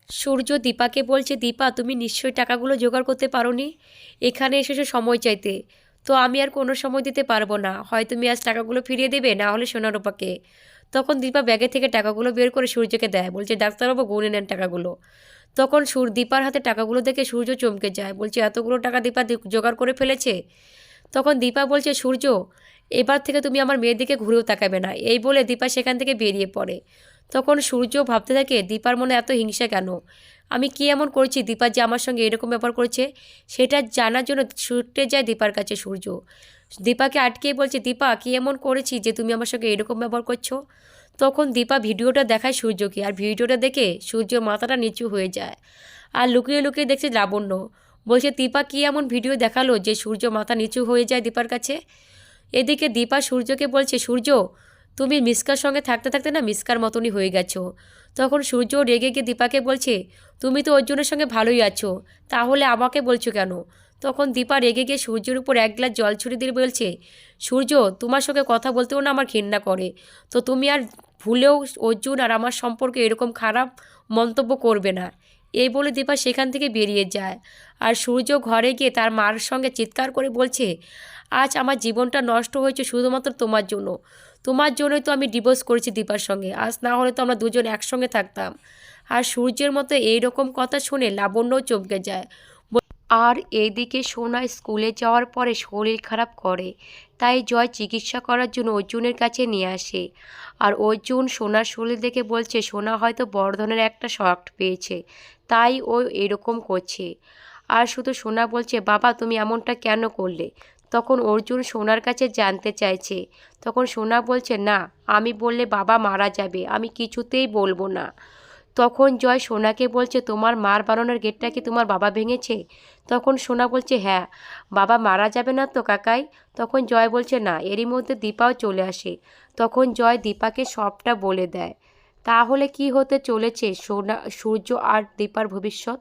সূর্য দীপাকে বলছে, দীপা তুমি নিশ্চয়ই টাকাগুলো জোগাড় করতে পারোনি, এখানে এসেছো সময় চাইতে। তো আমি আর কোনো সময় দিতে পারবো না, হয় তুমি আজ টাকাগুলো ফিরিয়ে দেবে, না হলে সোনারূপাকে। তখন দীপা ব্যাগে থেকে টাকাগুলো বের করে সূর্যকে দেয়, বলছে ডাক্তারবাবু গুনে নেন টাকাগুলো। তখন দীপার হাতে টাকাগুলো দেখে সূর্য চমকে যায়, বলছে এতগুলো টাকা দীপা জোগাড় করে ফেলেছে। তখন দীপা বলছে, সূর্য এবার থেকে তুমি আমার মেয়ের দিকে ঘুরেও তাকাবে না। এই বলে দীপা সেখান থেকে বেরিয়ে পড়ে। তখন সূর্য ভাবতে থাকে, দীপার মনে এত হিংসা কেন? আমি কি এমন করেছি দীপা যে আমার সঙ্গে এরকম ব্যাপার করেছে? সেটা জানার জন্য ছুটে যায় দীপার কাছে সূর্য। দীপাকে আটকে বলছে, দীপা কি এমন করেছি যে তুমি আমার সঙ্গে এরকম ব্যবহার করছো? তখন দীপা ভিডিওটা দেখায় সূর্যকে, আর ভিডিওটা দেখে সূর্যর মাথাটা নিচু হয়ে যায়। আর লুকিয়ে লুকিয়ে দেখছে লাবণ্য। বলছে, দীপা কি এমন ভিডিও দেখালো যে সূর্য মাথা নিচু হয়ে যায় দীপার কাছে? এদিকে দীপা সূর্যকে বলছে, সূর্য তুমি মিসকার সঙ্গে থাকতে থাকতে না মিসকার মতনই হয়ে গেছো। তখন সূর্য রেগে গিয়ে দীপাকে বলছে, তুমি তো অর্জুনের সঙ্গে ভালোই আছো, তাহলে আমাকে বলছো কেন? তখন দীপা রেগে গিয়ে সূর্যের উপর এক গ্লাস জল ছুড়ে দিয়ে বলছে, সূর্য তোমার সঙ্গে কথা বলতেও না আমার ঘৃণা করে, তো তুমি আর ভুলেও অর্জুন আর আমার সম্পর্কে এরকম খারাপ মন্তব্য করবে না। এই বলে দীপা সেখান থেকে বেরিয়ে যায়। আর সূর্য ঘরে গিয়ে তার মার সঙ্গে চিৎকার করে বলছে, আজ আমার জীবনটা নষ্ট হয়েছে শুধুমাত্র তোমার জন্য। তোমার জন্যই তো আমি ডিভোর্স করেছি দীপার সঙ্গে, আজ না হলে তো আমরা দুজন একসঙ্গে থাকতাম। আর সূর্যের মতো এইরকম কথা শুনে লাবণ্যও চমকে যায়। আর এইদিকে সোনা স্কুলে যাওয়ার পরে শরীর খারাপ করে, তাই জয় চিকিৎসা করার জন্য অর্জুনের কাছে নিয়ে আসে। আর অর্জুন সোনার শরীর দেখে বলছে, সোনা হয়তো বড় ধরনের একটা শক পেয়েছে, তাই ও এরকম করছে। আর শুধু সোনা বলছে, বাবা তুমি এমনটা কেন করলে? তখন অর্জুন সোনার কাছে জানতে চাইছে। তখন সোনা বলছে, না আমি বললে বাবা মারা যাবে, আমি কিছুতেই বলবো না। তখন জয় সোনাকে বলছে, তোমার মার বানানোর গেটটা কি তোমার বাবা ভেঙেছে? তখন সোনা বলছে, হ্যাঁ। বাবা মারা যাবে না তো কাকাই? তখন জয় বলছে, না। এরই মধ্যে দীপাও চলে আসে। তখন জয় দীপাকে সবটা বলে দেয়। তাহলে কি হতে চলেছে সূর্য আর দীপার ভবিষ্যৎ?